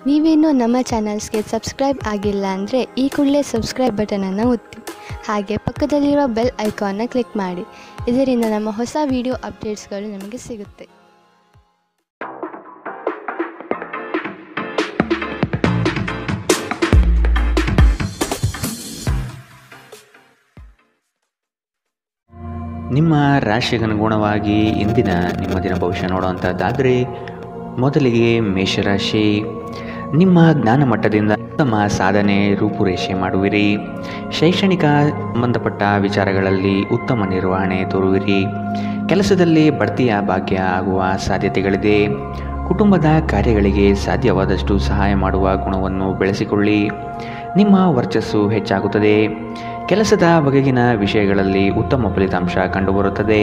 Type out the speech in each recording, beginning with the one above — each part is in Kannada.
ನೀವೇನೂ ನಮ್ಮ ಚಾನಲ್ಸ್ಗೆ ಸಬ್ಸ್ಕ್ರೈಬ್ ಆಗಿಲ್ಲ ಅಂದರೆ ಈ ಕೂಡಲೇ ಸಬ್ಸ್ಕ್ರೈಬ್ ಬಟನನ್ನು ಒತ್ತಿ, ಹಾಗೆ ಪಕ್ಕದಲ್ಲಿರುವ ಬೆಲ್ ಐಕಾನ್ನ ಕ್ಲಿಕ್ ಮಾಡಿ. ಇದರಿಂದ ನಮ್ಮ ಹೊಸ ವಿಡಿಯೋ ಅಪ್ಡೇಟ್ಸ್ಗಳು ನಿಮಗೆ ಸಿಗುತ್ತೆ. ನಿಮ್ಮ ರಾಶಿಗನುಗುಣವಾಗಿ ಇಂದಿನ ನಿಮ್ಮ ದಿನ ಭವಿಷ್ಯ ನೋಡುವಂಥದ್ದಾದರೆ, ಮೊದಲಿಗೆ ಮೇಷರಾಶಿ. ನಿಮ್ಮ ಜ್ಞಾನ ಮಟ್ಟದಿಂದ ಉತ್ತಮ ಸಾಧನೆ ರೂಪುರೇಷೆ ಮಾಡುವಿರಿ. ಶೈಕ್ಷಣಿಕ ಸಂಬಂಧಪಟ್ಟ ವಿಚಾರಗಳಲ್ಲಿ ಉತ್ತಮ ನಿರ್ವಹಣೆ ತೋರುವಿರಿ. ಕೆಲಸದಲ್ಲಿ ಬಡ್ತಿಯ ಭಾಗ್ಯ ಆಗುವ ಸಾಧ್ಯತೆಗಳಿದೆ. ಕುಟುಂಬದ ಕಾರ್ಯಗಳಿಗೆ ಸಾಧ್ಯವಾದಷ್ಟು ಸಹಾಯ ಮಾಡುವ ಗುಣವನ್ನು ಬೆಳೆಸಿಕೊಳ್ಳಿ. ನಿಮ್ಮ ವರ್ಚಸ್ಸು ಹೆಚ್ಚಾಗುತ್ತದೆ. ಕೆಲಸದ ಬಗೆಗಿನ ವಿಷಯಗಳಲ್ಲಿ ಉತ್ತಮ ಫಲಿತಾಂಶ ಕಂಡುಬರುತ್ತದೆ.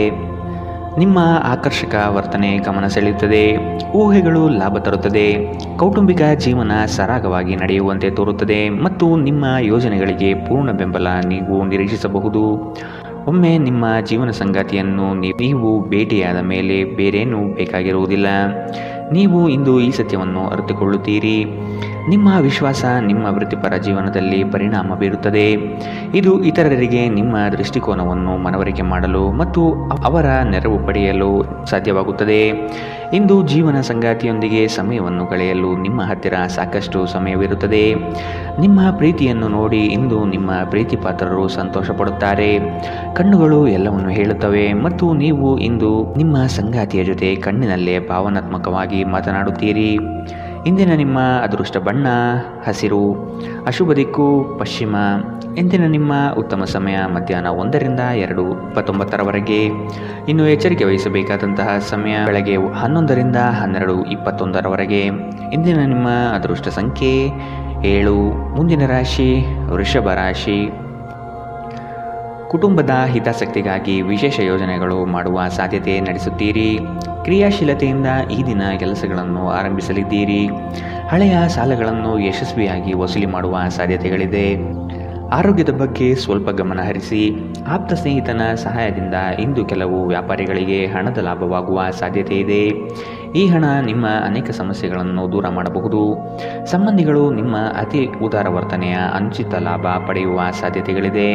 ನಿಮ್ಮ ಆಕರ್ಷಕ ವರ್ತನೆ ಗಮನ ಸೆಳೆಯುತ್ತದೆ. ಊಹೆಗಳು ಲಾಭ ತರುತ್ತದೆ. ಕೌಟುಂಬಿಕ ಜೀವನ ಸರಾಗವಾಗಿ ನಡೆಯುವಂತೆ ತೋರುತ್ತದೆ ಮತ್ತು ನಿಮ್ಮ ಯೋಜನೆಗಳಿಗೆ ಪೂರ್ಣ ಬೆಂಬಲ ನೀವು ನಿರೀಕ್ಷಿಸಬಹುದು. ಒಮ್ಮೆ ನಿಮ್ಮ ಜೀವನ ಸಂಗಾತಿಯನ್ನು ನೀವು ಭೇಟಿಯಾದ ಮೇಲೆ ಬೇರೇನೂ ಬೇಕಾಗಿರುವುದಿಲ್ಲ. ನೀವು ಇಂದು ಈ ಸತ್ಯವನ್ನು ಅರಿತುಕೊಳ್ಳುತ್ತೀರಿ. ನಿಮ್ಮ ವಿಶ್ವಾಸ ನಿಮ್ಮ ವೃತ್ತಿಪರ ಜೀವನದಲ್ಲಿ ಪರಿಣಾಮ ಬೀರುತ್ತದೆ. ಇದು ಇತರರಿಗೆ ನಿಮ್ಮ ದೃಷ್ಟಿಕೋನವನ್ನು ಮನವರಿಕೆ ಮಾಡಲು ಮತ್ತು ಅವರ ನೆರವು ಪಡೆಯಲು ಸಾಧ್ಯವಾಗುತ್ತದೆ. ಇಂದು ಜೀವನ ಸಂಗಾತಿಯೊಂದಿಗೆ ಸಮಯವನ್ನು ಕಳೆಯಲು ನಿಮ್ಮ ಹತ್ತಿರ ಸಾಕಷ್ಟು ಸಮಯವಿರುತ್ತದೆ. ನಿಮ್ಮ ಪ್ರೀತಿಯನ್ನು ನೋಡಿ ಇಂದು ನಿಮ್ಮ ಪ್ರೀತಿ ಪಾತ್ರರು ಸಂತೋಷ ಪಡುತ್ತಾರೆ. ಕಣ್ಣುಗಳು ಎಲ್ಲವನ್ನು ಹೇಳುತ್ತವೆ ಮತ್ತು ನೀವು ಇಂದು ನಿಮ್ಮ ಸಂಗಾತಿಯ ಜೊತೆ ಕಣ್ಣಿನಲ್ಲೇ ಭಾವನಾತ್ಮಕವಾಗಿ ಮಾತನಾಡುತ್ತೀರಿ. ಇಂದಿನ ನಿಮ್ಮ ಅದೃಷ್ಟ ಬಣ್ಣ ಹಸಿರು. ಅಶುಭ ದಿಕ್ಕು ಪಶ್ಚಿಮ. ಇಂದಿನ ನಿಮ್ಮ ಉತ್ತಮ ಸಮಯ ಮಧ್ಯಾಹ್ನ 1ರಿಂದ 2:29 ಇನ್ನು ಎಚ್ಚರಿಕೆ ವಹಿಸಬೇಕಾದಂತಹ ಸಮಯ ಬೆಳಗ್ಗೆ 11ರಿಂದ 12:21. ಇಂದಿನ ನಿಮ್ಮ ಅದೃಷ್ಟ ಸಂಖ್ಯೆ 7. ಮುಂದಿನ ರಾಶಿ ವೃಷಭ ರಾಶಿ. ಕುಟುಂಬದ ಹಿತಾಸಕ್ತಿಗಾಗಿ ವಿಶೇಷ ಯೋಜನೆಗಳು ಮಾಡುವ ಸಾಧ್ಯತೆ ನಡೆಸುತ್ತೀರಿ. ಕ್ರಿಯಾಶೀಲತೆಯಿಂದ ಈ ದಿನ ಕೆಲಸಗಳನ್ನು ಆರಂಭಿಸಲಿದ್ದೀರಿ. ಹಳೆಯ ಸಾಲಗಳನ್ನು ಯಶಸ್ವಿಯಾಗಿ ವಸೂಲಿ ಮಾಡುವ ಸಾಧ್ಯತೆಗಳಿದೆ. ಆರೋಗ್ಯದ ಬಗ್ಗೆ ಸ್ವಲ್ಪ ಗಮನ ಹರಿಸಿ. ಆಪ್ತ ಸ್ನೇಹಿತನ ಸಹಾಯದಿಂದ ಇಂದು ಕೆಲವು ವ್ಯಾಪಾರಿಗಳಿಗೆ ಹಣದ ಲಾಭವಾಗುವ ಸಾಧ್ಯತೆ ಇದೆ. ಈ ಹಣ ನಿಮ್ಮ ಅನೇಕ ಸಮಸ್ಯೆಗಳನ್ನು ದೂರ ಮಾಡಬಹುದು. ಸಂಬಂಧಿಗಳು ನಿಮ್ಮ ಅತಿ ಉದಾರ ವರ್ತನೆಯ ಅನುಚಿತ ಲಾಭ ಪಡೆಯುವ ಸಾಧ್ಯತೆಗಳಿದೆ.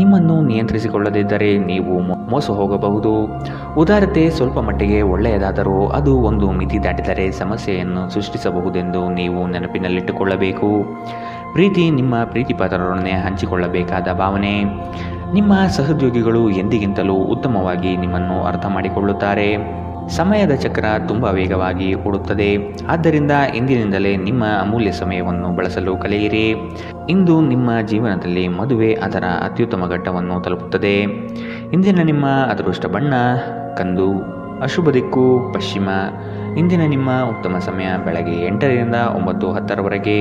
ನಿಮ್ಮನ್ನು ನಿಯಂತ್ರಿಸಿಕೊಳ್ಳದಿದ್ದರೆ ನೀವು ಮೋಸ ಹೋಗಬಹುದು. ಉದಾರತೆ ಸ್ವಲ್ಪ ಮಟ್ಟಿಗೆ ಒಳ್ಳೆಯದಾದರೂ ಅದು ಒಂದು ಮಿತಿ ದಾಟಿದರೆ ಸಮಸ್ಯೆಯನ್ನು ಸೃಷ್ಟಿಸಬಹುದೆಂದು ನೀವು ನೆನಪಿನಲ್ಲಿಟ್ಟುಕೊಳ್ಳಬೇಕು. ಪ್ರೀತಿ ನಿಮ್ಮ ಪ್ರೀತಿ ಪಾತ್ರರೊಡನೆ ಹಂಚಿಕೊಳ್ಳಬೇಕಾದ ಭಾವನೆ. ನಿಮ್ಮ ಸಹೋದ್ಯೋಗಿಗಳು ಎಂದಿಗಿಂತಲೂ ಉತ್ತಮವಾಗಿ ನಿಮ್ಮನ್ನು ಅರ್ಥ ಮಾಡಿಕೊಳ್ಳುತ್ತಾರೆ. ಸಮಯದ ಚಕ್ರ ತುಂಬ ವೇಗವಾಗಿ ಓಡುತ್ತದೆ. ಆದ್ದರಿಂದ ಇಂದಿನಿಂದಲೇ ನಿಮ್ಮ ಅಮೂಲ್ಯ ಸಮಯವನ್ನು ಬಳಸಲು ಕಲಿಯಿರಿ. ಇಂದು ನಿಮ್ಮ ಜೀವನದಲ್ಲಿ ಮದುವೆ ಅದರ ಅತ್ಯುತ್ತಮ ಘಟ್ಟವನ್ನು ತಲುಪುತ್ತದೆ. ಇಂದಿನ ನಿಮ್ಮ ಅದೃಷ್ಟ ಬಣ್ಣ ಕಂದು. ಅಶುಭ ದಿಕ್ಕು ಪಶ್ಚಿಮ. ಇಂದಿನ ನಿಮ್ಮ ಉತ್ತಮ ಸಮಯ ಬೆಳಗ್ಗೆ 8ರಿಂದ 9:10.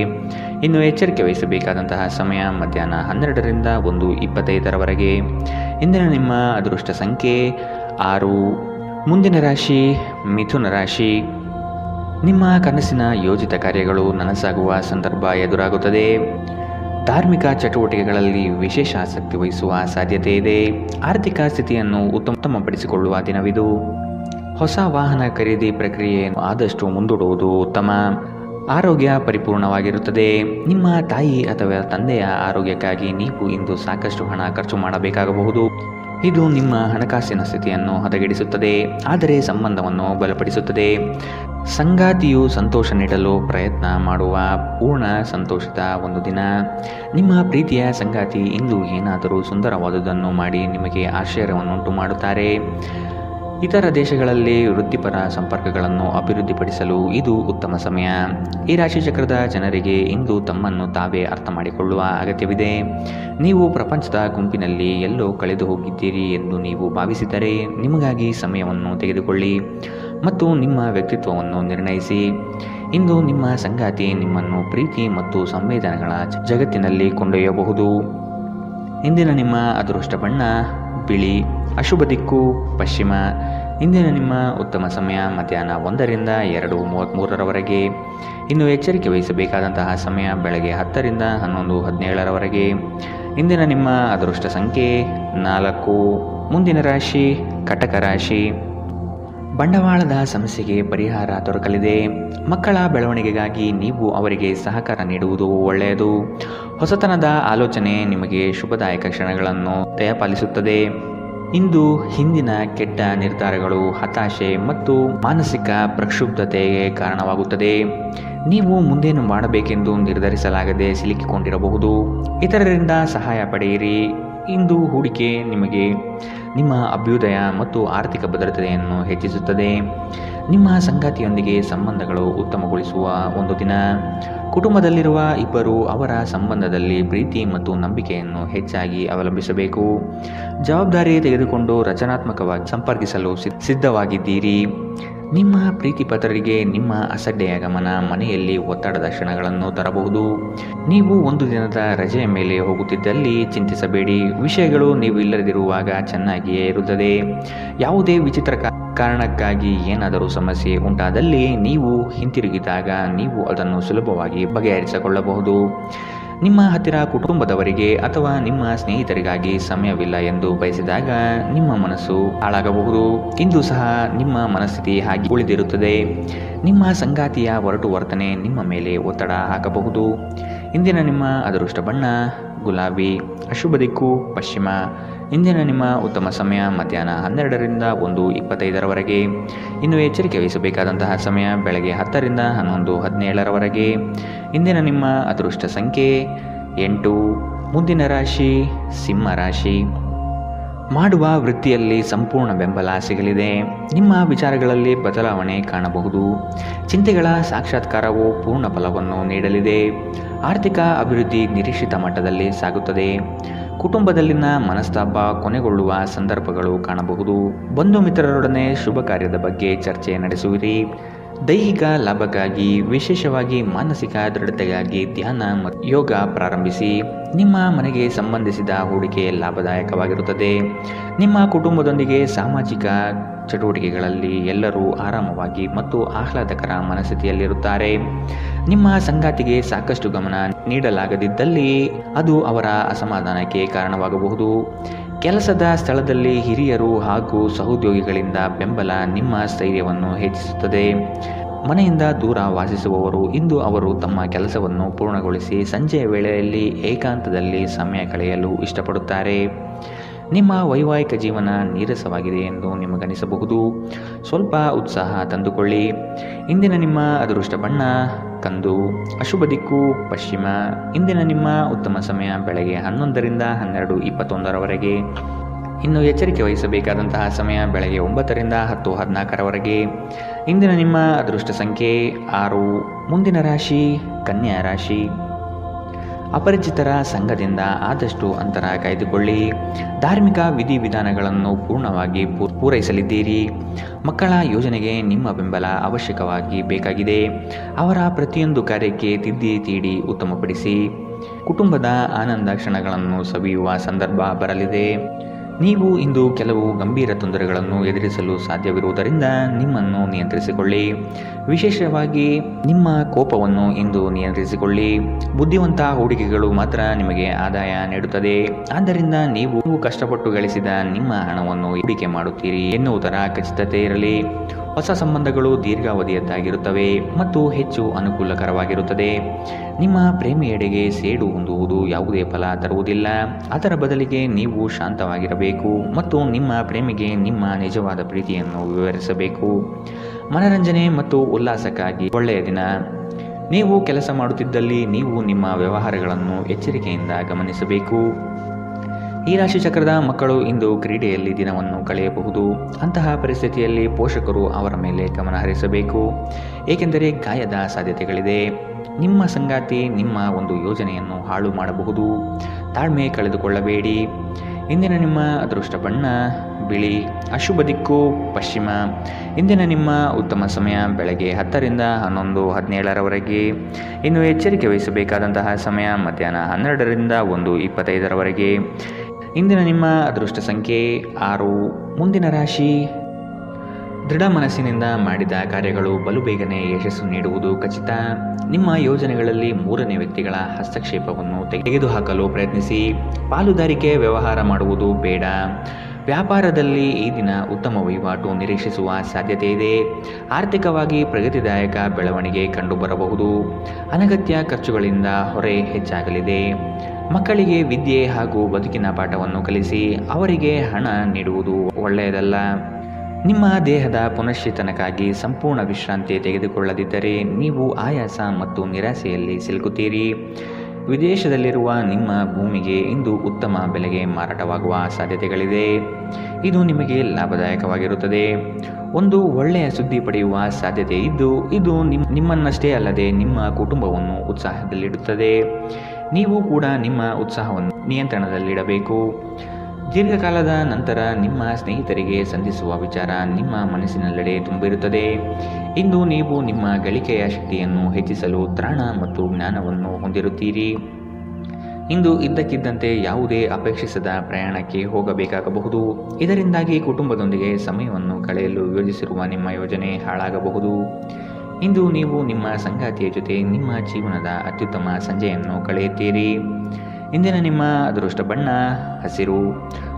ಇನ್ನು ಎಚ್ಚರಿಕೆ ವಹಿಸಬೇಕಾದಂತಹ ಸಮಯ ಮಧ್ಯಾಹ್ನ 12ರಿಂದ 1:25. ಇಂದಿನ ನಿಮ್ಮ ಅದೃಷ್ಟ ಸಂಖ್ಯೆ 6. ಮುಂದಿನ ರಾಶಿ ಮಿಥುನ ರಾಶಿ. ನಿಮ್ಮ ಕನಸಿನ ಯೋಜಿತ ಕಾರ್ಯಗಳು ನನಸಾಗುವ ಸಂದರ್ಭ ಎದುರಾಗುತ್ತದೆ. ಧಾರ್ಮಿಕ ಚಟುವಟಿಕೆಗಳಲ್ಲಿ ವಿಶೇಷ ಆಸಕ್ತಿ ವಹಿಸುವ ಸಾಧ್ಯತೆ ಇದೆ. ಆರ್ಥಿಕ ಸ್ಥಿತಿಯನ್ನು ಉತ್ತಮಪಡಿಸಿಕೊಳ್ಳುವ ದಿನವಿದು. ಹೊಸ ವಾಹನ ಖರೀದಿ ಪ್ರಕ್ರಿಯೆಯನ್ನು ಆದಷ್ಟು ಮುಂದೂಡುವುದು ಉತ್ತಮ. ಆರೋಗ್ಯ ಪರಿಪೂರ್ಣವಾಗಿರುತ್ತದೆ. ನಿಮ್ಮ ತಾಯಿ ಅಥವಾ ತಂದೆಯ ಆರೋಗ್ಯಕ್ಕಾಗಿ ನೀವು ಇಂದು ಸಾಕಷ್ಟು ಹಣ ಖರ್ಚು ಮಾಡಬೇಕಾಗಬಹುದು. ಇದು ನಿಮ್ಮ ಹಣಕಾಸಿನ ಸ್ಥಿತಿಯನ್ನು ಹದಗೆಡಿಸುತ್ತದೆ, ಆದರೆ ಸಂಬಂಧವನ್ನು ಬಲಪಡಿಸುತ್ತದೆ. ಸಂಗಾತಿಯು ಸಂತೋಷ ನೀಡಲು ಪ್ರಯತ್ನ ಮಾಡುವ ಪೂರ್ಣ ಸಂತೋಷದ ಒಂದು ದಿನ. ನಿಮ್ಮ ಪ್ರೀತಿಯ ಸಂಗಾತಿ ಇಂದು ಏನಾದರೂ ಸುಂದರವಾದುದನ್ನು ಮಾಡಿ ನಿಮಗೆ ಆಶ್ಚರ್ಯವನ್ನುಂಟು ಮಾಡುತ್ತಾರೆ. ಇತರ ದೇಶಗಳಲ್ಲಿ ವೃತ್ತಿಪರ ಸಂಪರ್ಕಗಳನ್ನು ಅಭಿವೃದ್ಧಿಪಡಿಸಲು ಇದು ಉತ್ತಮ ಸಮಯ. ಈ ರಾಶಿಚಕ್ರದ ಜನರಿಗೆ ಇಂದು ತಮ್ಮನ್ನು ತಾವೇ ಅರ್ಥ ಮಾಡಿಕೊಳ್ಳುವ ಅಗತ್ಯವಿದೆ. ನೀವು ಪ್ರಪಂಚದ ಗುಂಪಿನಲ್ಲಿ ಎಲ್ಲೋ ಕಳೆದು ಹೋಗಿದ್ದೀರಿ ಎಂದು ನೀವು ಭಾವಿಸಿದರೆ ನಿಮಗಾಗಿ ಸಮಯವನ್ನು ತೆಗೆದುಕೊಳ್ಳಿ ಮತ್ತು ನಿಮ್ಮ ವ್ಯಕ್ತಿತ್ವವನ್ನು ನಿರ್ಣಯಿಸಿ. ಇಂದು ನಿಮ್ಮ ಸಂಗಾತಿ ನಿಮ್ಮನ್ನು ಪ್ರೀತಿ ಮತ್ತು ಸಂವೇದನೆಗಳ ಜಗತ್ತಿನಲ್ಲಿ ಕೊಂಡೊಯ್ಯಬಹುದು. ಇಂದಿನ ನಿಮ್ಮ ಅದೃಷ್ಟ ಬಣ್ಣ ಬಿಳಿ. ಅಶುಭ ದಿಕ್ಕು ಪಶ್ಚಿಮ. ಇಂದಿನ ನಿಮ್ಮ ಉತ್ತಮ ಸಮಯ ಮಧ್ಯಾಹ್ನ 1ರಿಂದ 2:33. ಇನ್ನು ಎಚ್ಚರಿಕೆ ವಹಿಸಬೇಕಾದಂತಹ ಸಮಯ ಬೆಳಗ್ಗೆ 10ರಿಂದ 11:17. ಇಂದಿನ ನಿಮ್ಮ ಅದೃಷ್ಟ ಸಂಖ್ಯೆ 4. ಮುಂದಿನ ರಾಶಿ ಕಟಕ ರಾಶಿ. ಬಂಡವಾಳದ ಸಮಸ್ಯೆಗೆ ಪರಿಹಾರ ದೊರಕಲಿದೆ. ಮಕ್ಕಳ ಬೆಳವಣಿಗೆಗಾಗಿ ನೀವು ಅವರಿಗೆ ಸಹಕಾರ ನೀಡುವುದು ಒಳ್ಳೆಯದು. ಹೊಸತನದ ಆಲೋಚನೆ ನಿಮಗೆ ಶುಭದಾಯಕ ಕ್ಷಣಗಳನ್ನು ದಯಪಾಲಿಸುತ್ತದೆ. ಇಂದು ಹಿಂದಿನ ಕೆಟ್ಟ ನಿರ್ಧಾರಗಳು ಹತಾಶೆ ಮತ್ತು ಮಾನಸಿಕ ಪ್ರಕ್ಷುಬ್ಧತೆಗೆ ಕಾರಣವಾಗುತ್ತದೆ. ನೀವು ಮುಂದೇನು ಮಾಡಬೇಕೆಂದು ನಿರ್ಧರಿಸಲಾಗದೆ ಸಿಲುಕಿಕೊಂಡಿರಬಹುದು. ಇತರರಿಂದ ಸಹಾಯ ಪಡೆಯಿರಿ. ಇಂದು ಹೂಡಿಕೆ ನಿಮಗೆ ನಿಮ್ಮ ಅಭ್ಯುದಯ ಮತ್ತು ಆರ್ಥಿಕ ಭದ್ರತೆಯನ್ನು ಹೆಚ್ಚಿಸುತ್ತದೆ. ನಿಮ್ಮ ಸಂಗಾತಿಯೊಂದಿಗೆ ಸಂಬಂಧಗಳು ಉತ್ತಮಗೊಳಿಸುವ ಒಂದು ದಿನ. ಕುಟುಂಬದಲ್ಲಿರುವ ಇಬ್ಬರು ಅವರ ಸಂಬಂಧದಲ್ಲಿ ಪ್ರೀತಿ ಮತ್ತು ನಂಬಿಕೆಯನ್ನು ಹೆಚ್ಚಾಗಿ ಅವಲಂಬಿಸಬೇಕು. ಜವಾಬ್ದಾರಿ ತೆಗೆದುಕೊಂಡು ರಚನಾತ್ಮಕವಾಗಿ ಸಂಪರ್ಕಿಸಲು ಸಿದ್ಧವಾಗಿದ್ದೀರಿ. ನಿಮ್ಮ ಪ್ರೀತಿಪಾತ್ರರಿಗೆ ನಿಮ್ಮ ಅಸಡ್ಡೆಯ ಗಮನ ಮನೆಯಲ್ಲಿ ಒತ್ತಡದ ಕ್ಷಣಗಳನ್ನು ತರಬಹುದು. ನೀವು ಒಂದು ದಿನದ ರಜೆಯ ಮೇಲೆ ಹೋಗುತ್ತಿದ್ದಲ್ಲಿ ಚಿಂತಿಸಬೇಡಿ. ವಿಷಯಗಳು ನೀವು ಇಲ್ಲದಿರುವಾಗ ಚೆನ್ನಾಗಿಯೇ ಇರುತ್ತದೆ. ಯಾವುದೇ ವಿಚಿತ್ರ ಕಾರಣಕ್ಕಾಗಿ ಏನಾದರೂ ಸಮಸ್ಯೆ ಉಂಟಾದಲ್ಲಿ ನೀವು ಹಿಂತಿರುಗಿದಾಗ ನೀವು ಅದನ್ನು ಸುಲಭವಾಗಿ ಬಗೆಹರಿಸಿಕೊಳ್ಳಬಹುದು. ನಿಮ್ಮ ಹತ್ತಿರ ಕುಟುಂಬದವರಿಗೆ ಅಥವಾ ನಿಮ್ಮ ಸ್ನೇಹಿತರಿಗಾಗಿ ಸಮಯವಿಲ್ಲ ಎಂದು ಬಯಸಿದಾಗ ನಿಮ್ಮ ಮನಸ್ಸು ಹಾಳಾಗಬಹುದು. ಇಂದು ಸಹ ನಿಮ್ಮ ಮನಸ್ಥಿತಿ ಹಾಗೆ ಉಳಿದಿರುತ್ತದೆ. ನಿಮ್ಮ ಸಂಗಾತಿಯ ಒರಟು ವರ್ತನೆ ನಿಮ್ಮ ಮೇಲೆ ಒತ್ತಡ ಹಾಕಬಹುದು. ಇಂದಿನ ನಿಮ್ಮ ಅದೃಷ್ಟ ಬಣ್ಣ ಗುಲಾಬಿ. ಅಶುಭ ದಿಕ್ಕು ಪಶ್ಚಿಮ. ಇಂದಿನ ನಿಮ್ಮ ಉತ್ತಮ ಸಮಯ ಮಧ್ಯಾಹ್ನ 12ರಿಂದ 1:25 ಇನ್ನು ಎಚ್ಚರಿಕೆ ವಹಿಸಬೇಕಾದಂತಹ ಸಮಯ ಬೆಳಗ್ಗೆ 10ರಿಂದ 11:17 ಇಂದಿನ ನಿಮ್ಮ ಅದೃಷ್ಟ ಸಂಖ್ಯೆ 8. ಮುಂದಿನ ರಾಶಿ ಸಿಂಹ ರಾಶಿ. ಮಾಡುವ ವೃತ್ತಿಯಲ್ಲಿ ಸಂಪೂರ್ಣ ಬೆಂಬಲ ಸಿಗಲಿದೆ. ನಿಮ್ಮ ವಿಚಾರಗಳಲ್ಲಿ ಬದಲಾವಣೆ ಕಾಣಬಹುದು. ಚಿಂತೆಗಳ ಸಾಕ್ಷಾತ್ಕಾರವು ಪೂರ್ಣ ಫಲವನ್ನು ನೀಡಲಿದೆ. ಆರ್ಥಿಕ ಅಭಿವೃದ್ಧಿ ನಿರೀಕ್ಷಿತ ಮಟ್ಟದಲ್ಲಿ ಸಾಗುತ್ತದೆ. ಕುಟುಂಬದಲ್ಲಿನ ಮನಸ್ತಾಪ ಕೊನೆಗೊಳ್ಳುವ ಸಂದರ್ಭಗಳು ಕಾಣಬಹುದು. ಬಂಧು ಮಿತ್ರರೊಡನೆ ಶುಭ ಕಾರ್ಯದ ಬಗ್ಗೆ ಚರ್ಚೆ ನಡೆಸುವಿರಿ. ದೈಹಿಕ ಲಾಭಕ್ಕಾಗಿ ವಿಶೇಷವಾಗಿ ಮಾನಸಿಕ ದೃಢತೆಗಾಗಿ ಧ್ಯಾನ ಮತ್ತು ಯೋಗ ಪ್ರಾರಂಭಿಸಿ. ನಿಮ್ಮ ಮನೆಗೆ ಸಂಬಂಧಿಸಿದ ಹೂಡಿಕೆ ಲಾಭದಾಯಕವಾಗಿರುತ್ತದೆ. ನಿಮ್ಮ ಕುಟುಂಬದೊಂದಿಗೆ ಸಾಮಾಜಿಕ ಚಟುವಟಿಕೆಗಳಲ್ಲಿ ಎಲ್ಲರೂ ಆರಾಮವಾಗಿ ಮತ್ತು ಆಹ್ಲಾದಕರ ಮನಸ್ಥಿತಿಯಲ್ಲಿರುತ್ತಾರೆ. ನಿಮ್ಮ ಸಂಗಾತಿಗೆ ಸಾಕಷ್ಟು ಗಮನ ನೀಡಲಾಗದಿದ್ದಲ್ಲಿ ಅದು ಅವರ ಅಸಮಾಧಾನಕ್ಕೆ ಕಾರಣವಾಗಬಹುದು. ಕೆಲಸದ ಸ್ಥಳದಲ್ಲಿ ಹಿರಿಯರು ಹಾಗೂ ಸಹೋದ್ಯೋಗಿಗಳಿಂದ ಬೆಂಬಲ ನಿಮ್ಮ ಸ್ಥೈರ್ಯವನ್ನು ಹೆಚ್ಚಿಸುತ್ತದೆ. ಮನೆಯಿಂದ ದೂರ ವಾಸಿಸುವವರು ಇಂದು ಅವರು ತಮ್ಮ ಕೆಲಸವನ್ನು ಪೂರ್ಣಗೊಳಿಸಿ ಸಂಜೆಯ ವೇಳೆಯಲ್ಲಿ ಏಕಾಂತದಲ್ಲಿ ಸಮಯ ಕಳೆಯಲು ಇಷ್ಟಪಡುತ್ತಾರೆ. ನಿಮ್ಮ ವೈವಾಹಿಕ ಜೀವನ ನೀರಸವಾಗಿದೆ ಎಂದು ನಿಮಗನಿಸಬಹುದು. ಸ್ವಲ್ಪ ಉತ್ಸಾಹ ತಂದುಕೊಳ್ಳಿ. ಇಂದಿನ ನಿಮ್ಮ ಅದೃಷ್ಟ ಬಣ್ಣ ಕಂದು. ಅಶುಭ ದಿಕ್ಕು ಪಶ್ಚಿಮ. ಇಂದಿನ ನಿಮ್ಮ ಉತ್ತಮ ಸಮಯ ಬೆಳಗ್ಗೆ 11ರಿಂದ 12:21 ಇನ್ನು ಎಚ್ಚರಿಕೆ ವಹಿಸಬೇಕಾದಂತಹ ಸಮಯ ಬೆಳಗ್ಗೆ 9ರಿಂದ 10:14 ಇಂದಿನ ನಿಮ್ಮ ಅದೃಷ್ಟ ಸಂಖ್ಯೆ 6. ಮುಂದಿನ ರಾಶಿ ಕನ್ಯಾ ರಾಶಿ. ಅಪರಿಚಿತರ ಸಂಘದಿಂದ ಆದಷ್ಟು ಅಂತರ ಕಾಯ್ದುಕೊಳ್ಳಿ. ಧಾರ್ಮಿಕ ವಿಧಿವಿಧಾನಗಳನ್ನು ಪೂರ್ಣವಾಗಿ ಪೂರೈಸಲಿದ್ದೀರಿ. ಮಕ್ಕಳ ಯೋಜನೆಗೆ ನಿಮ್ಮ ಬೆಂಬಲ ಅವಶ್ಯಕವಾಗಿ ಬೇಕಾಗಿದೆ. ಅವರ ಪ್ರತಿಯೊಂದು ಕಾರ್ಯಕ್ಕೆ ತಿದ್ದಿ ತೀಡಿ ಉತ್ತಮಪಡಿಸಿ. ಕುಟುಂಬದ ಆನಂದ ಕ್ಷಣಗಳನ್ನು ಸವಿಯುವ ಸಂದರ್ಭ ಬರಲಿದೆ. ನೀವು ಇಂದು ಕೆಲವು ಗಂಭೀರ ತೊಂದರೆಗಳನ್ನು ಎದುರಿಸಲು ಸಾಧ್ಯವಿರುವುದರಿಂದ ನಿಮ್ಮನ್ನು ನಿಯಂತ್ರಿಸಿಕೊಳ್ಳಿ. ವಿಶೇಷವಾಗಿ ನಿಮ್ಮ ಕೋಪವನ್ನು ಇಂದು ನಿಯಂತ್ರಿಸಿಕೊಳ್ಳಿ. ಬುದ್ಧಿವಂತ ಹೂಡಿಕೆಗಳು ಮಾತ್ರ ನಿಮಗೆ ಆದಾಯ ನೀಡುತ್ತದೆ. ಆದ್ದರಿಂದ ನೀವು ಕಷ್ಟಪಟ್ಟು ಗಳಿಸಿದ ನಿಮ್ಮ ಹಣವನ್ನು ಹೂಡಿಕೆ ಮಾಡುತ್ತೀರಿ ಎನ್ನುವುದರ ಖಚಿತತೆ ಇರಲಿ. ಹೊಸ ಸಂಬಂಧಗಳು ದೀರ್ಘಾವಧಿಯದ್ದಾಗಿರುತ್ತವೆ ಮತ್ತು ಹೆಚ್ಚು ಅನುಕೂಲಕರವಾಗಿರುತ್ತದೆ. ನಿಮ್ಮ ಪ್ರೇಮಿಯೆಡೆಗೆ ಸೇಡು ಹೊಂದುವುದು ಯಾವುದೇ ಫಲ ತರುವುದಿಲ್ಲ. ಅದರ ಬದಲಿಗೆ ನೀವು ಶಾಂತವಾಗಿರಬೇಕು ಮತ್ತು ನಿಮ್ಮ ಪ್ರೇಮಿಗೆ ನಿಮ್ಮ ನಿಜವಾದ ಪ್ರೀತಿಯನ್ನು ವಿವರಿಸಬೇಕು. ಮನರಂಜನೆ ಮತ್ತು ಉಲ್ಲಾಸಕ್ಕಾಗಿ ಒಳ್ಳೆಯ ದಿನ. ನೀವು ಕೆಲಸ ಮಾಡುತ್ತಿದ್ದಲ್ಲಿ ನೀವು ನಿಮ್ಮ ವ್ಯವಹಾರಗಳನ್ನು ಎಚ್ಚರಿಕೆಯಿಂದ ಗಮನಿಸಬೇಕು. ಈ ರಾಶಿ ಚಕ್ರದ ಮಕ್ಕಳು ಇಂದು ಕ್ರೀಡೆಯಲ್ಲಿ ದಿನವನ್ನು ಕಳೆಯಬಹುದು. ಅಂತಹ ಪರಿಸ್ಥಿತಿಯಲ್ಲಿ ಪೋಷಕರು ಅವರ ಮೇಲೆ ಗಮನ ಹರಿಸಬೇಕು, ಏಕೆಂದರೆ ಗಾಯದ ಸಾಧ್ಯತೆಗಳಿದೆ. ನಿಮ್ಮ ಸಂಗಾತಿ ನಿಮ್ಮ ಒಂದು ಯೋಜನೆಯನ್ನು ಹಾಳು ಮಾಡಬಹುದು. ತಾಳ್ಮೆ ಕಳೆದುಕೊಳ್ಳಬೇಡಿ. ಇಂದಿನ ನಿಮ್ಮ ಅದೃಷ್ಟ ಬಣ್ಣ ಬಿಳಿ. ಅಶುಭ ದಿಕ್ಕು ಪಶ್ಚಿಮ. ಇಂದಿನ ನಿಮ್ಮ ಉತ್ತಮ ಸಮಯ ಬೆಳಗ್ಗೆ 10ರಿಂದ 11:17 ಇನ್ನು ಎಚ್ಚರಿಕೆ ವಹಿಸಬೇಕಾದಂತಹ ಸಮಯ ಮಧ್ಯಾಹ್ನ 12ರಿಂದ 1:25 ಇಂದಿನ ನಿಮ್ಮ ಅದೃಷ್ಟ ಸಂಖ್ಯೆ 6. ಮುಂದಿನ ರಾಶಿ ದೃಢ ಮನಸ್ಸಿನಿಂದ ಮಾಡಿದ ಕಾರ್ಯಗಳು ಬಲು ಬೇಗನೆ ಯಶಸ್ಸು ನೀಡುವುದು ಖಚಿತ. ನಿಮ್ಮ ಯೋಜನೆಗಳಲ್ಲಿ ಮೂರನೇ ವ್ಯಕ್ತಿಗಳ ಹಸ್ತಕ್ಷೇಪವನ್ನು ತೆಗೆದುಹಾಕಲು ಪ್ರಯತ್ನಿಸಿ. ಪಾಲುದಾರಿಕೆ ವ್ಯವಹಾರ ಮಾಡುವುದು ಬೇಡ. ವ್ಯಾಪಾರದಲ್ಲಿ ಈ ದಿನ ಉತ್ತಮ ವಹಿವಾಟು ನಿರೀಕ್ಷಿಸುವ ಸಾಧ್ಯತೆ ಇದೆ. ಆರ್ಥಿಕವಾಗಿ ಪ್ರಗತಿದಾಯಕ ಬೆಳವಣಿಗೆ ಕಂಡುಬರಬಹುದು. ಅನಗತ್ಯ ಖರ್ಚುಗಳಿಂದ ಹೊರೆ ಹೆಚ್ಚಾಗಲಿದೆ. ಮಕ್ಕಳಿಗೆ ವಿದ್ಯೆ ಹಾಗೂ ಬದುಕಿನ ಪಾಠವನ್ನು ಕಲಿಸಿ ಅವರಿಗೆ ಹಣ ನೀಡುವುದು ಒಳ್ಳೆಯದಲ್ಲ. ನಿಮ್ಮ ದೇಹದ ಪುನಶ್ಚೇತನಕ್ಕಾಗಿ ಸಂಪೂರ್ಣ ವಿಶ್ರಾಂತಿ ತೆಗೆದುಕೊಳ್ಳದಿದ್ದರೆ ನೀವು ಆಯಾಸ ಮತ್ತು ನಿರಾಸೆಯಲ್ಲಿ ಸಿಲುಕುತ್ತೀರಿ. ವಿದೇಶದಲ್ಲಿರುವ ನಿಮ್ಮ ಭೂಮಿಗೆ ಇಂದು ಉತ್ತಮ ಬೆಲೆಗೆ ಮಾರಾಟವಾಗುವ ಸಾಧ್ಯತೆಗಳಿದೆ. ಇದು ನಿಮಗೆ ಲಾಭದಾಯಕವಾಗಿರುತ್ತದೆ. ಒಂದು ಒಳ್ಳೆಯ ಸುದ್ದಿ ಪಡೆಯುವ ಸಾಧ್ಯತೆ ಇದ್ದು ಇದು ನಿಮ್ಮನ್ನಷ್ಟೇ ಅಲ್ಲದೆ ನಿಮ್ಮ ಕುಟುಂಬವನ್ನು ಉತ್ಸಾಹದಲ್ಲಿಡುತ್ತದೆ. ನೀವು ಕೂಡ ನಿಮ್ಮ ಉತ್ಸಾಹವನ್ನು ನಿಯಂತ್ರಣದಲ್ಲಿಡಬೇಕು. ದೀರ್ಘಕಾಲದ ನಂತರ ನಿಮ್ಮ ಸ್ನೇಹಿತರಿಗೆ ಸಂಧಿಸುವ ವಿಚಾರ ನಿಮ್ಮ ಮನಸ್ಸಿನೆಲ್ಲೆಡೆ ತುಂಬಿರುತ್ತದೆ. ಇಂದು ನೀವು ನಿಮ್ಮ ಗಳಿಕೆಯ ಶಕ್ತಿಯನ್ನು ಹೆಚ್ಚಿಸಲು ತ್ರಾಣ ಮತ್ತು ಜ್ಞಾನವನ್ನು ಹೊಂದಿರುತ್ತೀರಿ. ಇಂದು ಇದ್ದಕ್ಕಿದ್ದಂತೆ ಯಾವುದೇ ಅಪೇಕ್ಷಿಸದ ಪ್ರಯಾಣಕ್ಕೆ ಹೋಗಬೇಕಾಗಬಹುದು. ಇದರಿಂದಾಗಿ ಕುಟುಂಬದೊಂದಿಗೆ ಸಮಯವನ್ನು ಕಳೆಯಲು ಯೋಜಿಸಿರುವ ನಿಮ್ಮ ಯೋಜನೆ ಹಾಳಾಗಬಹುದು. ಇಂದು ನೀವು ನಿಮ್ಮ ಸಂಗಾತಿಯ ಜೊತೆ ನಿಮ್ಮ ಜೀವನದ ಅತ್ಯುತ್ತಮ ಸಂಜೆಯನ್ನು ಕಳೆಯುತ್ತೀರಿ. ಇಂದಿನ ನಿಮ್ಮ ಅದೃಷ್ಟ ಬಣ್ಣ ಹಸಿರು.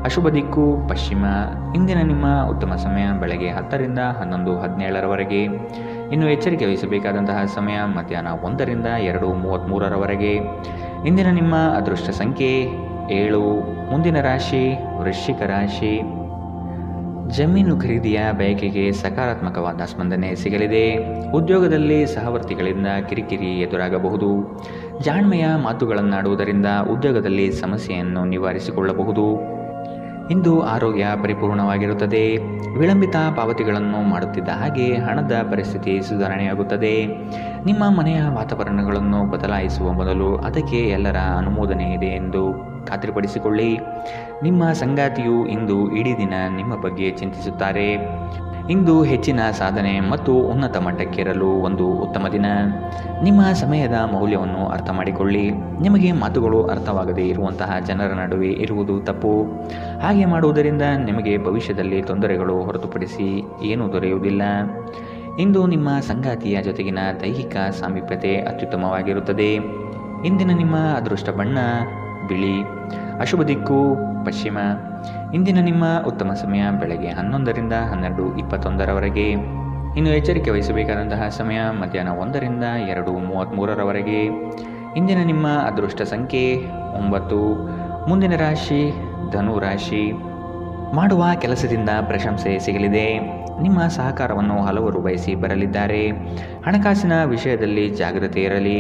ಅಶುಭ ದಿಕ್ಕು ಪಶ್ಚಿಮ. ಇಂದಿನ ನಿಮ್ಮ ಉತ್ತಮ ಸಮಯ ಬೆಳಗ್ಗೆ 10 ರಿಂದ 11, 17ರವರೆಗೆ. ಇನ್ನು ಎಚ್ಚರಿಕೆ ವಹಿಸಬೇಕಾದಂತಹ ಸಮಯ ಮಧ್ಯಾಹ್ನ 1 ರಿಂದ 2:33ರವರೆಗೆ. ಇಂದಿನ ನಿಮ್ಮ ಅದೃಷ್ಟ ಸಂಖ್ಯೆ 7. ಮುಂದಿನ ರಾಶಿ ವೃಶ್ಚಿಕ ರಾಶಿ. ಜಮೀನು ಖರೀದಿಯ ಬಯಕೆಗೆ ಸಕಾರಾತ್ಮಕವಾದ ಸ್ಪಂದನೆ ಸಿಗಲಿದೆ. ಉದ್ಯೋಗದಲ್ಲಿ ಸಹವರ್ತಿಗಳಿಂದ ಕಿರಿಕಿರಿ ಎದುರಾಗಬಹುದು. ಜಾಣ್ಮೆಯ ಮಾತುಗಳನ್ನಾಡುವುದರಿಂದ ಉದ್ಯೋಗದಲ್ಲಿ ಸಮಸ್ಯೆಯನ್ನು ನಿವಾರಿಸಿಕೊಳ್ಳಬಹುದು. ಇಂದು ಆರೋಗ್ಯ ಪರಿಪೂರ್ಣವಾಗಿರುತ್ತದೆ. ವಿಳಂಬಿತ ಪಾವತಿಗಳನ್ನು ಮಾಡುತ್ತಿದ್ದ ಹಾಗೆ ಹಣದ ಪರಿಸ್ಥಿತಿ ಸುಧಾರಣೆಯಾಗುತ್ತದೆ. ನಿಮ್ಮ ಮನೆಯ ವಾತಾವರಣಗಳನ್ನು ಬದಲಾಯಿಸುವ ಮೊದಲು ಅದಕ್ಕೆ ಎಲ್ಲರ ಅನುಮೋದನೆ ಇದೆ ಎಂದು ಖಾತ್ರಿಪಡಿಸಿಕೊಳ್ಳಿ. ನಿಮ್ಮ ಸಂಗಾತಿಯು ಇಂದು ಇಡೀ ದಿನ ನಿಮ್ಮ ಬಗ್ಗೆ ಚಿಂತಿಸುತ್ತಾರೆ. ಇಂದು ಹೆಚ್ಚಿನ ಸಾಧನೆ ಮತ್ತು ಉನ್ನತ ಮಟ್ಟಕ್ಕೇರಲು ಒಂದು ಉತ್ತಮ ದಿನ. ನಿಮ್ಮ ಸಮಯದ ಮೌಲ್ಯವನ್ನು ಅರ್ಥ ಮಾಡಿಕೊಳ್ಳಿ. ನಿಮಗೆ ಮಾತುಗಳು ಅರ್ಥವಾಗದೇ ಇರುವಂತಹ ಜನರ ನಡುವೆ ಇರುವುದು ತಪ್ಪು. ಹಾಗೆ ಮಾಡುವುದರಿಂದ ನಿಮಗೆ ಭವಿಷ್ಯದಲ್ಲಿ ತೊಂದರೆಗಳು ಹೊರತುಪಡಿಸಿ ಏನೂ ದೊರೆಯುವುದಿಲ್ಲ. ಇಂದು ನಿಮ್ಮ ಸಂಗಾತಿಯ ಜೊತೆಗಿನ ದೈಹಿಕ ಸಾಮೀಪ್ಯತೆ ಅತ್ಯುತ್ತಮವಾಗಿರುತ್ತದೆ. ಇಂದಿನ ನಿಮ್ಮ ಅದೃಷ್ಟ ಬಣ್ಣ ಬಿಳಿ. ಅಶುಭ ದಿಕ್ಕು ಪಶ್ಚಿಮ. ಇಂದಿನ ನಿಮ್ಮ ಉತ್ತಮ ಸಮಯ ಬೆಳಗ್ಗೆ 11 ರಿಂದ 12:21ರವರೆಗೆ. ಇನ್ನು ಎಚ್ಚರಿಕೆ ವಹಿಸಬೇಕಾದಂತಹ ಸಮಯ ಮಧ್ಯಾಹ್ನ 1 ರಿಂದ 2:33ರವರೆಗೆ. ಇಂದಿನ ನಿಮ್ಮ ಅದೃಷ್ಟ ಸಂಖ್ಯೆ 9. ಮುಂದಿನ ರಾಶಿ ಧನು ರಾಶಿ. ಮಾಡುವ ಕೆಲಸದಿಂದ ಪ್ರಶಂಸೆ ಸಿಗಲಿದೆ. ನಿಮ್ಮ ಸಹಕಾರವನ್ನು ಹಲವರು ಬಯಸಿ ಬರಲಿದ್ದಾರೆ. ಹಣಕಾಸಿನ ವಿಷಯದಲ್ಲಿ ಜಾಗೃತಿ ಇರಲಿ.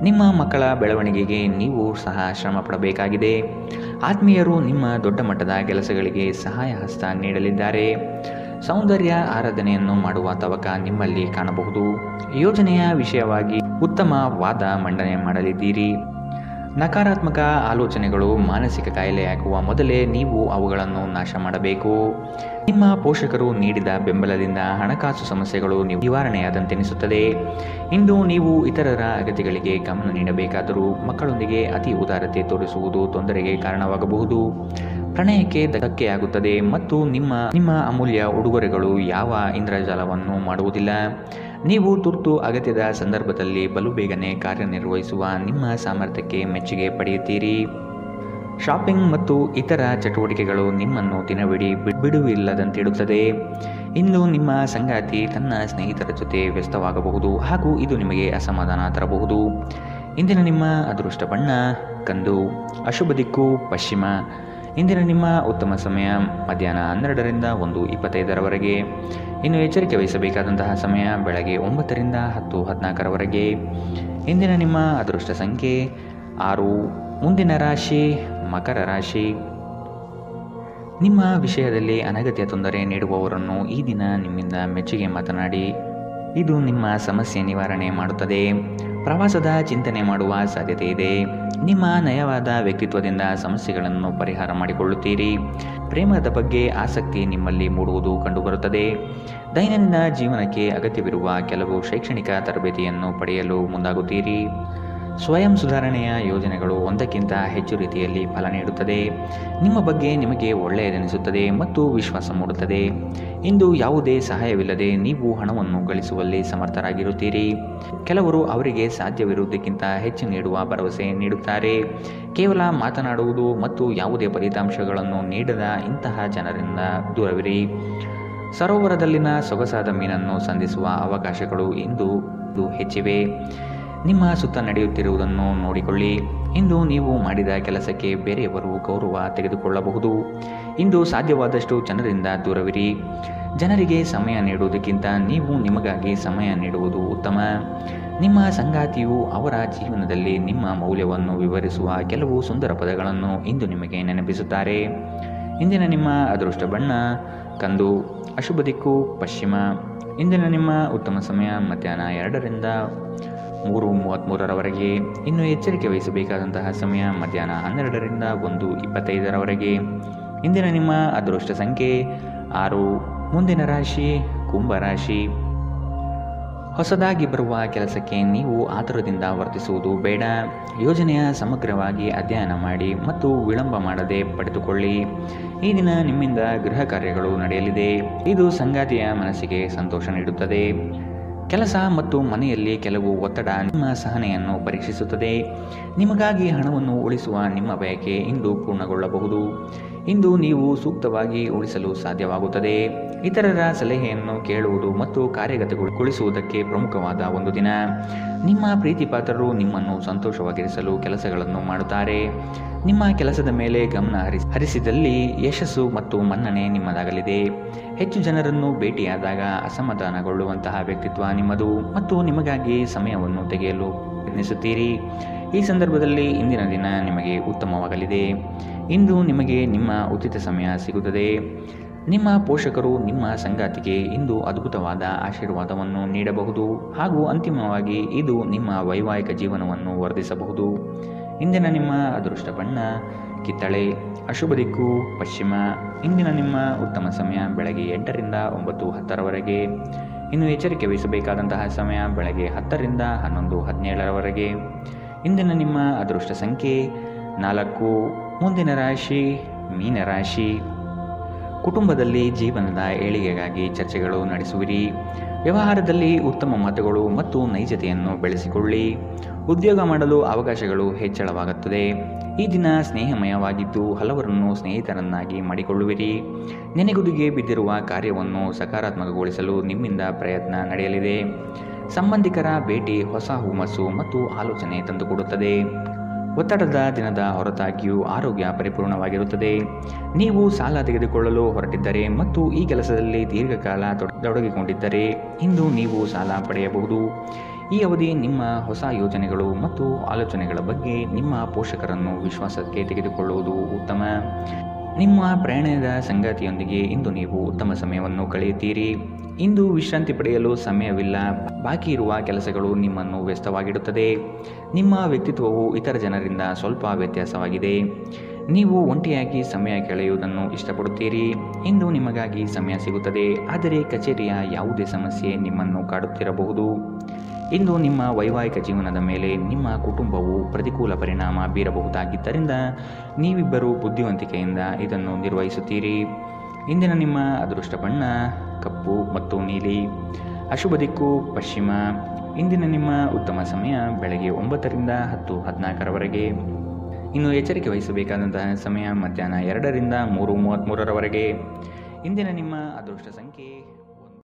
ನಿಮ್ಮ ಮಕ್ಕಳ ಬೆಳವಣಿಗೆಗೆ ನೀವು ಸಹ ಶ್ರಮ ಪಡಬೇಕಾಗಿದೆ. ಆತ್ಮೀಯರು ನಿಮ್ಮ ದೊಡ್ಡ ಮಟ್ಟದ ಕೆಲಸಗಳಿಗೆ ಸಹಾಯ ಹಸ್ತ ನೀಡಲಿದ್ದಾರೆ. ಸೌಂದರ್ಯ ಆರಾಧನೆಯನ್ನು ಮಾಡುವ ತವಕ ನಿಮ್ಮಲ್ಲಿ ಕಾಣಬಹುದು. ಯೋಜನೆಯ ವಿಷಯವಾಗಿ ಉತ್ತಮ ವಾದ ಮಂಡನೆ ಮಾಡಲಿದ್ದೀರಿ. ನಕಾರಾತ್ಮಕ ಆಲೋಚನೆಗಳು ಮಾನಸಿಕ ಕಾಯಿಲೆಯಾಗುವ ಮೊದಲೇ ನೀವು ಅವುಗಳನ್ನು ನಾಶ ಮಾಡಬೇಕು. ನಿಮ್ಮ ಪೋಷಕರು ನೀಡಿದ ಬೆಂಬಲದಿಂದ ಹಣಕಾಸು ಸಮಸ್ಯೆಗಳು ನಿವಾರಣೆಯಾದಂತೆನಿಸುತ್ತದೆ. ಇಂದು ನೀವು ಇತರರ ಅಗತ್ಯಗಳಿಗೆ ಗಮನ ನೀಡಬೇಕಾದರೂ ಮಕ್ಕಳೊಂದಿಗೆ ಅತಿ ಉದಾರತೆ ತೋರಿಸುವುದು ತೊಂದರೆಗೆ ಕಾರಣವಾಗಬಹುದು. ಪ್ರಣಯಕ್ಕೆ ಧಕ್ಕೆಯಾಗುತ್ತದೆ ಮತ್ತು ನಿಮ್ಮ ಅಮೂಲ್ಯ ಉಡುಗೊರೆಗಳು ಯಾವ ಇಂದ್ರಜಾಲವನ್ನು ಮಾಡುವುದಿಲ್ಲ. ನೀವು ತುರ್ತು ಅಗತ್ಯದ ಸಂದರ್ಭದಲ್ಲಿ ಬಲು ಬೇಗನೆ ಕಾರ್ಯನಿರ್ವಹಿಸುವ ನಿಮ್ಮ ಸಾಮರ್ಥ್ಯಕ್ಕೆ ಮೆಚ್ಚುಗೆ ಪಡೆಯುತ್ತೀರಿ. ಶಾಪಿಂಗ್ ಮತ್ತು ಇತರ ಚಟುವಟಿಕೆಗಳು ನಿಮ್ಮನ್ನು ದಿನವಿಡೀ ಬಿಡುವಿಲ್ಲದಂತಿಡುತ್ತದೆ. ಇಂದು ನಿಮ್ಮ ಸಂಗಾತಿ ತನ್ನ ಸ್ನೇಹಿತರ ಜೊತೆ ವ್ಯಸ್ತವಾಗಬಹುದು ಹಾಗೂ ಇದು ನಿಮಗೆ ಅಸಮಾಧಾನ ತರಬಹುದು. ಇಂದಿನ ನಿಮ್ಮ ಅದೃಷ್ಟ ಬಣ್ಣ ಕಂದು. ಅಶುಭ ದಿಕ್ಕು ಪಶ್ಚಿಮ. ಇಂದಿನ ನಿಮ್ಮ ಉತ್ತಮ ಸಮಯ ಮಧ್ಯಾಹ್ನ 12 ರಿಂದ 1:25ರವರೆಗೆ. ಇನ್ನು ಎಚ್ಚರಿಕೆ ವಹಿಸಬೇಕಾದಂತಹ ಸಮಯ ಬೆಳಗ್ಗೆ 9 ರಿಂದ 10:14ರವರೆಗೆ. ಇಂದಿನ ನಿಮ್ಮ ಅದೃಷ್ಟ ಸಂಖ್ಯೆ 6. ಮುಂದಿನ ರಾಶಿ ಮಕರ ರಾಶಿ. ನಿಮ್ಮ ವಿಷಯದಲ್ಲಿ ಅನಗತ್ಯ ತೊಂದರೆ ನೀಡುವವರನ್ನು ಈ ದಿನ ನಿಮ್ಮಿಂದ ಮೆಚ್ಚುಗೆ ಮಾತನಾಡಿ. ಇದು ನಿಮ್ಮ ಸಮಸ್ಯೆ ನಿವಾರಣೆ ಮಾಡುತ್ತದೆ. ಪ್ರವಾಸದ ಚಿಂತನೆ ಮಾಡುವ ಸಾಧ್ಯತೆ ಇದೆ. ನಿಮ್ಮ ನಯವಾದ ವ್ಯಕ್ತಿತ್ವದಿಂದ ಸಮಸ್ಯೆಗಳನ್ನು ಪರಿಹಾರ ಮಾಡಿಕೊಳ್ಳುತ್ತೀರಿ. ಪ್ರೇಮದ ಬಗ್ಗೆ ಆಸಕ್ತಿ ನಿಮ್ಮಲ್ಲಿ ಮೂಡುವುದು ಕಂಡುಬರುತ್ತದೆ. ದೈನಂದಿನ ಜೀವನಕ್ಕೆ ಅಗತ್ಯವಿರುವ ಕೆಲವು ಶೈಕ್ಷಣಿಕ ತರಬೇತಿಯನ್ನು ಪಡೆಯಲು ಮುಂದಾಗುತ್ತೀರಿ. ಸ್ವಯಂ ಸುಧಾರಣೆಯ ಯೋಜನೆಗಳು ಒಂದಕ್ಕಿಂತ ಹೆಚ್ಚು ರೀತಿಯಲ್ಲಿ ಫಲ ನೀಡುತ್ತದೆ. ನಿಮ್ಮ ಬಗ್ಗೆ ನಿಮಗೆ ಒಳ್ಳೆಯದೆನಿಸುತ್ತದೆ ಮತ್ತು ವಿಶ್ವಾಸ ಮೂಡುತ್ತದೆ. ಇಂದು ಯಾವುದೇ ಸಹಾಯವಿಲ್ಲದೆ ನೀವು ಹಣವನ್ನು ಗಳಿಸುವಲ್ಲಿ ಸಮರ್ಥರಾಗಿರುತ್ತೀರಿ. ಕೆಲವರು ಅವರಿಗೆ ಸಾಧ್ಯವಿರುವುದಕ್ಕಿಂತ ಹೆಚ್ಚು ನೀಡುವ ಭರವಸೆ ನೀಡುತ್ತಾರೆ. ಕೇವಲ ಮಾತನಾಡುವುದು ಮತ್ತು ಯಾವುದೇ ಫಲಿತಾಂಶಗಳನ್ನು ನೀಡದ ಇಂತಹ ಜನರಿಂದ ದೂರವಿರಿ. ಸರೋವರದಲ್ಲಿನ ಸೊಗಸಾದ ಮೀನನ್ನು ಸಂಧಿಸುವ ಅವಕಾಶಗಳು ಇಂದು ಹೆಚ್ಚಿವೆ. ನಿಮ್ಮ ಸುತ್ತ ನಡೆಯುತ್ತಿರುವುದನ್ನು ನೋಡಿಕೊಳ್ಳಿ. ಇಂದು ನೀವು ಮಾಡಿದ ಕೆಲಸಕ್ಕೆ ಬೇರೆಯವರು ಗೌರವ ತೆಗೆದುಕೊಳ್ಳಬಹುದು. ಇಂದು ಸಾಧ್ಯವಾದಷ್ಟು ಜನರಿಂದ ದೂರವಿರಿ. ಜನರಿಗೆ ಸಮಯ ನೀಡುವುದಕ್ಕಿಂತ ನೀವು ನಿಮಗಾಗಿ ಸಮಯ ನೀಡುವುದು ಉತ್ತಮ. ನಿಮ್ಮ ಸಂಗಾತಿಯು ಅವರ ಜೀವನದಲ್ಲಿ ನಿಮ್ಮ ಮೌಲ್ಯವನ್ನು ವಿವರಿಸುವ ಕೆಲವು ಸುಂದರ ಪದಗಳನ್ನು ಇಂದು ನಿಮಗೆ ನೆನಪಿಸುತ್ತಾರೆ. ಇಂದಿನ ನಿಮ್ಮ ಅದೃಷ್ಟ ಬಣ್ಣ ಕಂದು. ಅಶುಭ ದಿಕ್ಕು ಪಶ್ಚಿಮ. ಇಂದಿನ ನಿಮ್ಮ ಉತ್ತಮ ಸಮಯ ಮಧ್ಯಾಹ್ನ 2ರಿಂದ 3:33ರವರೆಗೆ. ಇನ್ನು ಎಚ್ಚರಿಕೆ ವಹಿಸಬೇಕಾದಂತಹ ಸಮಯ ಮಧ್ಯಾಹ್ನ 12ರಿಂದ 1:25ರವರೆಗೆ. ಇಂದಿನ ನಿಮ್ಮ ಅದೃಷ್ಟ ಸಂಖ್ಯೆ 6. ಮುಂದಿನ ರಾಶಿ ಕುಂಭರಾಶಿ. ಹೊಸದಾಗಿ ಬರುವ ಕೆಲಸಕ್ಕೆ ನೀವು ಆತುರದಿಂದ ವರ್ತಿಸುವುದು ಬೇಡ. ಯೋಜನೆಯ ಸಮಗ್ರವಾಗಿ ಅಧ್ಯಯನ ಮಾಡಿ ಮತ್ತು ವಿಳಂಬ ಮಾಡದೆ ಪಡೆದುಕೊಳ್ಳಿ. ಈ ದಿನ ನಿಮ್ಮಿಂದ ಗೃಹ ಕಾರ್ಯಗಳು ನಡೆಯಲಿದೆ. ಇದು ಸಂಗಾತಿಯ ಮನಸ್ಸಿಗೆ ಸಂತೋಷ ನೀಡುತ್ತದೆ. ಕೆಲಸ ಮತ್ತು ಮನೆಯಲ್ಲಿ ಕೆಲವು ಒತ್ತಡ ನಿಮ್ಮ ಸಹನೆಯನ್ನು ಪರೀಕ್ಷಿಸುತ್ತದೆ. ನಿಮಗಾಗಿ ಹಣವನ್ನು ಉಳಿಸುವ ನಿಮ್ಮ ಬಯಕೆ ಇಂದು ಪೂರ್ಣಗೊಳ್ಳಬಹುದು. ಇಂದು ನೀವು ಸೂಕ್ತವಾಗಿ ಉಳಿಸಲು ಸಾಧ್ಯವಾಗುತ್ತದೆ. ಇತರರ ಸಲಹೆಯನ್ನು ಕೇಳುವುದು ಮತ್ತು ಕಾರ್ಯಗತಗೊಳಿಸುವುದಕ್ಕೆ ಪ್ರಮುಖವಾದ ಒಂದು ದಿನ. ನಿಮ್ಮ ಪ್ರೀತಿಪಾತ್ರರು ನಿಮ್ಮನ್ನು ಸಂತೋಷವಾಗಿರಿಸಲು ಕೆಲಸಗಳನ್ನು ಮಾಡುತ್ತಾರೆ. ನಿಮ್ಮ ಕೆಲಸದ ಮೇಲೆ ಗಮನ ಹರಿಸಿದಲ್ಲಿ ಯಶಸ್ಸು ಮತ್ತು ಮನ್ನಣೆ ನಿಮ್ಮದಾಗಲಿದೆ. ಹೆಚ್ಚು ಜನರನ್ನು ಭೇಟಿಯಾದಾಗ ಅಸಮಾಧಾನಗೊಳ್ಳುವಂತಹ ವ್ಯಕ್ತಿತ್ವ ನಿಮ್ಮದು ಮತ್ತು ನಿಮಗಾಗಿ ಸಮಯವನ್ನು ತೆಗೆಯಲು ಪ್ರಯತ್ನಿಸುತ್ತೀರಿ. ಈ ಸಂದರ್ಭದಲ್ಲಿ ಇಂದಿನ ದಿನ ನಿಮಗೆ ಉತ್ತಮವಾಗಲಿದೆ. ಇಂದು ನಿಮಗೆ ನಿಮ್ಮ ಉಚಿತ ಸಮಯ ಸಿಗುತ್ತದೆ. ನಿಮ್ಮ ಪೋಷಕರು ನಿಮ್ಮ ಸಂಗಾತಿಗೆ ಇಂದು ಅದ್ಭುತವಾದ ಆಶೀರ್ವಾದವನ್ನು ನೀಡಬಹುದು ಹಾಗೂ ಅಂತಿಮವಾಗಿ ಇದು ನಿಮ್ಮ ವೈವಾಹಿಕ ಜೀವನವನ್ನು ವರ್ಧಿಸಬಹುದು. ಇಂದಿನ ನಿಮ್ಮ ಅದೃಷ್ಟ ಬಣ್ಣ ಕಿತ್ತಳೆ. ಅಶುಭ ದಿಕ್ಕು ಪಶ್ಚಿಮ. ಇಂದಿನ ನಿಮ್ಮ ಉತ್ತಮ ಸಮಯ ಬೆಳಗ್ಗೆ 8ರಿಂದ 9:10ರವರೆಗೆ. ಇನ್ನು ಎಚ್ಚರಿಕೆ ವಹಿಸಬೇಕಾದಂತಹ ಸಮಯ ಬೆಳಗ್ಗೆ 10ರಿಂದ 11:17ರವರೆಗೆ. ಇಂದಿನ ನಿಮ್ಮ ಅದೃಷ್ಟ ಸಂಖ್ಯೆ 4. ಮುಂದಿನ ರಾಶಿ ಮೀನರಾಶಿ. ಕುಟುಂಬದಲ್ಲಿ ಜೀವನದ ಏಳಿಗೆಗಾಗಿ ಚರ್ಚೆಗಳು ನಡೆಸುವಿರಿ. ವ್ಯವಹಾರದಲ್ಲಿ ಉತ್ತಮ ಮಾತುಗಳು ಮತ್ತು ನೈಜತೆಯನ್ನು ಬೆಳೆಸಿಕೊಳ್ಳಿ. ಉದ್ಯೋಗ ಮಾಡಲು ಅವಕಾಶಗಳು ಹೆಚ್ಚಳವಾಗುತ್ತದೆ. ಈ ದಿನ ಸ್ನೇಹಮಯವಾಗಿದ್ದು ಹಲವರನ್ನು ಸ್ನೇಹಿತರನ್ನಾಗಿ ಮಾಡಿಕೊಳ್ಳುವಿರಿ. ನೆನೆಗುದಿಗೆ ಬಿದ್ದಿರುವ ಕಾರ್ಯವನ್ನು ಸಕಾರಾತ್ಮಕಗೊಳಿಸಲು ನಿಮ್ಮಿಂದ ಪ್ರಯತ್ನ ನಡೆಯಲಿದೆ. ಸಂಬಂಧಿಕರ ಭೇಟಿ ಹೊಸ ಹುಮ್ಮಸ್ಸು ಮತ್ತು ಆಲೋಚನೆ ತಂದುಕೊಡುತ್ತದೆ. ಒತ್ತಡದ ದಿನದ ಹೊರತಾಗಿಯೂ ಆರೋಗ್ಯ ಪರಿಪೂರ್ಣವಾಗಿರುತ್ತದೆ. ನೀವು ಸಾಲ ತೆಗೆದುಕೊಳ್ಳಲು ಹೊರಟಿದ್ದರೆ ಮತ್ತು ಈ ಕೆಲಸದಲ್ಲಿ ದೀರ್ಘಕಾಲ ತೊಡಗಿಕೊಂಡಿದ್ದರೆ ಇಂದು ನೀವು ಸಾಲ ಪಡೆಯಬಹುದು. ಈ ಅವಧಿ ನಿಮ್ಮ ಹೊಸ ಯೋಜನೆಗಳು ಮತ್ತು ಆಲೋಚನೆಗಳ ಬಗ್ಗೆ ನಿಮ್ಮ ಪೋಷಕರನ್ನು ವಿಶ್ವಾಸಕ್ಕೆ ತೆಗೆದುಕೊಳ್ಳುವುದು ಉತ್ತಮ. ನಿಮ್ಮ ಪ್ರಯಾಣದ ಸಂಗಾತಿಯೊಂದಿಗೆ ಇಂದು ನೀವು ಉತ್ತಮ ಸಮಯವನ್ನು ಕಳೆಯುತ್ತೀರಿ. ಇಂದು ವಿಶ್ರಾಂತಿ ಪಡೆಯಲು ಸಮಯವಿಲ್ಲ. ಬಾಕಿ ಇರುವ ಕೆಲಸಗಳು ನಿಮ್ಮನ್ನು ವ್ಯಸ್ತವಾಗಿಡುತ್ತದೆ. ನಿಮ್ಮ ವ್ಯಕ್ತಿತ್ವವು ಇತರ ಜನರಿಂದ ಸ್ವಲ್ಪ ವ್ಯತ್ಯಾಸವಾಗಿದೆ. ನೀವು ಒಂಟಿಯಾಗಿ ಸಮಯ ಕಳೆಯುವುದನ್ನು ಇಷ್ಟಪಡುತ್ತೀರಿ. ಇಂದು ನಿಮಗಾಗಿ ಸಮಯ ಸಿಗುತ್ತದೆ, ಆದರೆ ಕಚೇರಿಯ ಯಾವುದೇ ಸಮಸ್ಯೆ ನಿಮ್ಮನ್ನು ಕಾಡುತ್ತಿರಬಹುದು. ಇಂದು ನಿಮ್ಮ ವೈವಾಹಿಕ ಜೀವನದ ಮೇಲೆ ನಿಮ್ಮ ಕುಟುಂಬವು ಪ್ರತಿಕೂಲ ಪರಿಣಾಮ ಬೀರಬಹುದಾಗಿದ್ದರಿಂದ ನೀವಿಬ್ಬರು ಬುದ್ಧಿವಂತಿಕೆಯಿಂದ ಇದನ್ನು ನಿರ್ವಹಿಸುತ್ತೀರಿ. ಇಂದಿನ ನಿಮ್ಮ ಅದೃಷ್ಟ ಬಣ್ಣ ಕಪ್ಪು ಮತ್ತು ನೀಲಿ. ಅಶುಭ ದಿಕ್ಕು ಪಶ್ಚಿಮ. ಇಂದಿನ ನಿಮ್ಮ ಉತ್ತಮ ಸಮಯ ಬೆಳಗ್ಗೆ 9ರಿಂದ 10:14ರವರೆಗೆ. ಇನ್ನು ಎಚ್ಚರಿಕೆ ವಹಿಸಬೇಕಾದಂತಹ ಸಮಯ ಮಧ್ಯಾಹ್ನ 2ರಿಂದ 3:33ರವರೆಗೆ. ಇಂದಿನ ನಿಮ್ಮ ಅದೃಷ್ಟ ಸಂಖ್ಯೆ